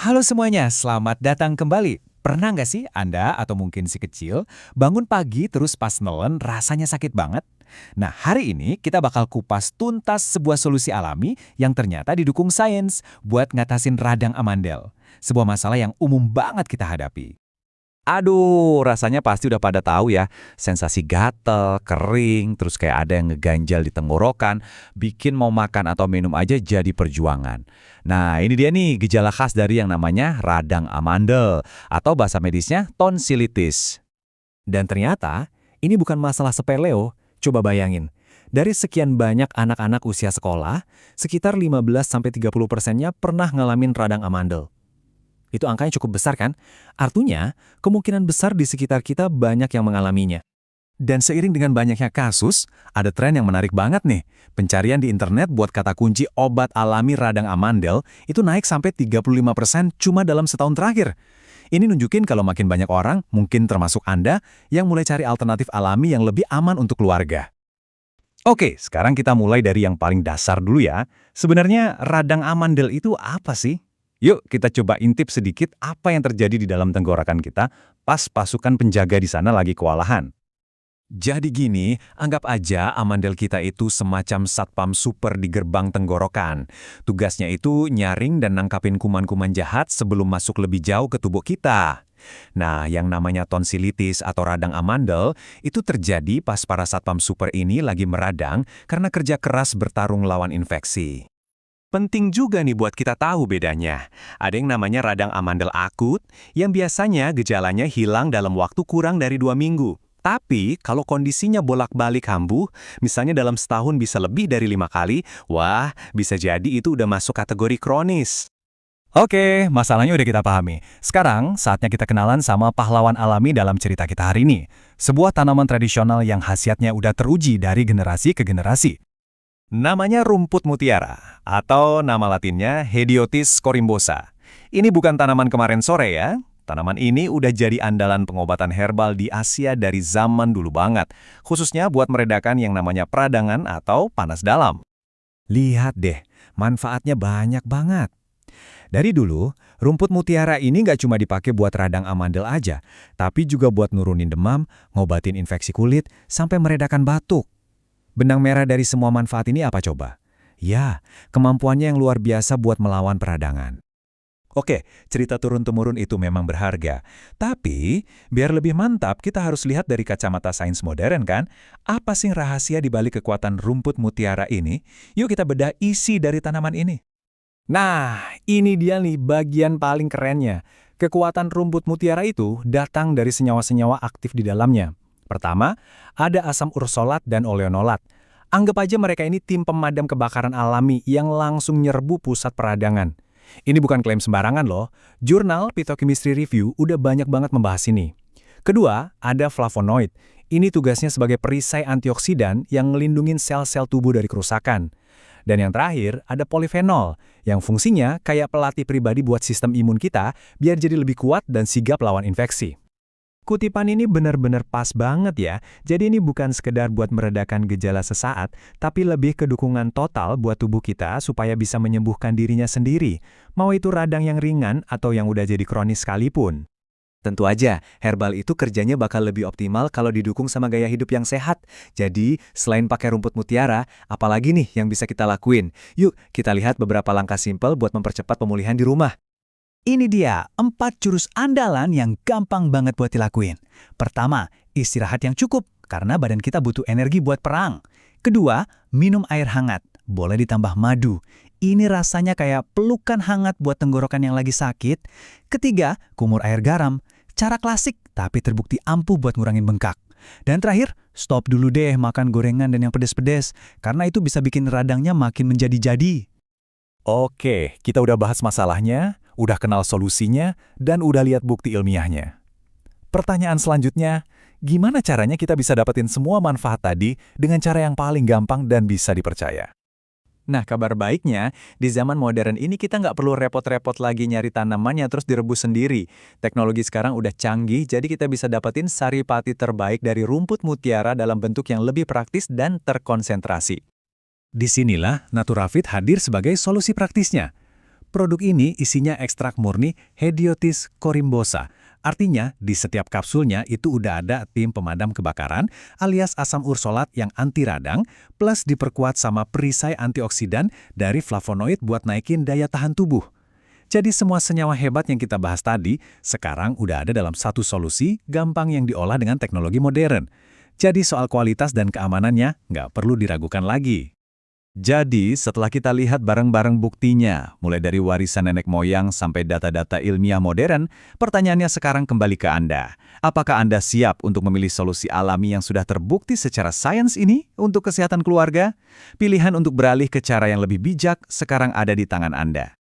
Halo semuanya, selamat datang kembali. Pernah nggak sih Anda atau mungkin si kecil bangun pagi terus pas nelen rasanya sakit banget? Nah, hari ini kita bakal kupas tuntas sebuah solusi alami yang ternyata didukung sains buat ngatasin radang amandel. Sebuah masalah yang umum banget kita hadapi. Aduh, rasanya pasti udah pada tahu ya, sensasi gatel, kering, terus kayak ada yang ngeganjal di tenggorokan, bikin mau makan atau minum aja jadi perjuangan. Nah, ini dia nih gejala khas dari yang namanya radang amandel, atau bahasa medisnya tonsilitis. Dan ternyata, ini bukan masalah sepele loh. Coba bayangin, dari sekian banyak anak-anak usia sekolah, sekitar 15-30%-nya pernah ngalamin radang amandel. Itu angkanya cukup besar kan? Artinya, kemungkinan besar di sekitar kita banyak yang mengalaminya. Dan seiring dengan banyaknya kasus, ada tren yang menarik banget nih. Pencarian di internet buat kata kunci obat alami radang amandel itu naik sampai 35% cuma dalam setahun terakhir. Ini nunjukin kalau makin banyak orang, mungkin termasuk Anda, yang mulai cari alternatif alami yang lebih aman untuk keluarga. Oke, sekarang kita mulai dari yang paling dasar dulu ya. Sebenarnya radang amandel itu apa sih? Yuk kita coba intip sedikit apa yang terjadi di dalam tenggorokan kita pas pasukan penjaga di sana lagi kewalahan. Jadi gini, anggap aja amandel kita itu semacam satpam super di gerbang tenggorokan. Tugasnya itu nyaring dan nangkapin kuman-kuman jahat sebelum masuk lebih jauh ke tubuh kita. Nah, yang namanya tonsilitis atau radang amandel itu terjadi pas para satpam super ini lagi meradang karena kerja keras bertarung lawan infeksi. Penting juga nih buat kita tahu bedanya. Ada yang namanya radang amandel akut, yang biasanya gejalanya hilang dalam waktu kurang dari 2 minggu. Tapi kalau kondisinya bolak-balik kambuh, misalnya dalam setahun bisa lebih dari 5 kali, wah bisa jadi itu udah masuk kategori kronis. Oke, masalahnya udah kita pahami. Sekarang saatnya kita kenalan sama pahlawan alami dalam cerita kita hari ini. Sebuah tanaman tradisional yang khasiatnya udah teruji dari generasi ke generasi. Namanya rumput mutiara, atau nama latinnya Hediotis corymbosa. Ini bukan tanaman kemarin sore ya. Tanaman ini udah jadi andalan pengobatan herbal di Asia dari zaman dulu banget, khususnya buat meredakan yang namanya peradangan atau panas dalam. Lihat deh, manfaatnya banyak banget. Dari dulu, rumput mutiara ini nggak cuma dipakai buat radang amandel aja, tapi juga buat nurunin demam, ngobatin infeksi kulit, sampai meredakan batuk. Benang merah dari semua manfaat ini apa coba? Ya, kemampuannya yang luar biasa buat melawan peradangan. Oke, cerita turun-temurun itu memang berharga. Tapi, biar lebih mantap, kita harus lihat dari kacamata sains modern kan? Apa sih rahasia di balik kekuatan rumput mutiara ini? Yuk kita bedah isi dari tanaman ini. Nah, ini dia nih bagian paling kerennya. Kekuatan rumput mutiara itu datang dari senyawa-senyawa aktif di dalamnya. Pertama, ada asam ursolat dan oleonolat. Anggap aja mereka ini tim pemadam kebakaran alami yang langsung nyerbu pusat peradangan. Ini bukan klaim sembarangan loh. Jurnal Phytochemistry Review udah banyak banget membahas ini. Kedua, ada flavonoid. Ini tugasnya sebagai perisai antioksidan yang ngelindungin sel-sel tubuh dari kerusakan. Dan yang terakhir, ada polifenol, yang fungsinya kayak pelatih pribadi buat sistem imun kita biar jadi lebih kuat dan sigap lawan infeksi. Kutipan ini benar-benar pas banget ya, jadi ini bukan sekedar buat meredakan gejala sesaat, tapi lebih ke dukungan total buat tubuh kita supaya bisa menyembuhkan dirinya sendiri, mau itu radang yang ringan atau yang udah jadi kronis sekalipun. Tentu aja, herbal itu kerjanya bakal lebih optimal kalau didukung sama gaya hidup yang sehat. Jadi, selain pakai rumput mutiara, apalagi nih yang bisa kita lakuin? Yuk, kita lihat beberapa langkah simpel buat mempercepat pemulihan di rumah. Ini dia 4 jurus andalan yang gampang banget buat dilakuin. Pertama, istirahat yang cukup, karena badan kita butuh energi buat perang. Kedua, minum air hangat, boleh ditambah madu. Ini rasanya kayak pelukan hangat buat tenggorokan yang lagi sakit. Ketiga, kumur air garam. Cara klasik, tapi terbukti ampuh buat ngurangin bengkak. Dan terakhir, stop dulu deh makan gorengan dan yang pedes-pedes, karena itu bisa bikin radangnya makin menjadi-jadi. Oke, kita udah bahas masalahnya, udah kenal solusinya, dan udah lihat bukti ilmiahnya. Pertanyaan selanjutnya, gimana caranya kita bisa dapetin semua manfaat tadi dengan cara yang paling gampang dan bisa dipercaya? Nah, kabar baiknya, di zaman modern ini kita nggak perlu repot-repot lagi nyari tanamannya terus direbus sendiri. Teknologi sekarang udah canggih, jadi kita bisa dapetin saripati terbaik dari rumput mutiara dalam bentuk yang lebih praktis dan terkonsentrasi. Disinilah Naturavit hadir sebagai solusi praktisnya. Produk ini isinya ekstrak murni Hediotis corymbosa. Artinya, di setiap kapsulnya itu udah ada tim pemadam kebakaran alias asam ursolat yang anti radang, plus diperkuat sama perisai antioksidan dari flavonoid buat naikin daya tahan tubuh. Jadi semua senyawa hebat yang kita bahas tadi, sekarang udah ada dalam satu solusi, gampang yang diolah dengan teknologi modern. Jadi soal kualitas dan keamanannya, nggak perlu diragukan lagi. Jadi, setelah kita lihat bareng-bareng buktinya, mulai dari warisan nenek moyang sampai data-data ilmiah modern, pertanyaannya sekarang kembali ke Anda. Apakah Anda siap untuk memilih solusi alami yang sudah terbukti secara sains ini untuk kesehatan keluarga? Pilihan untuk beralih ke cara yang lebih bijak sekarang ada di tangan Anda.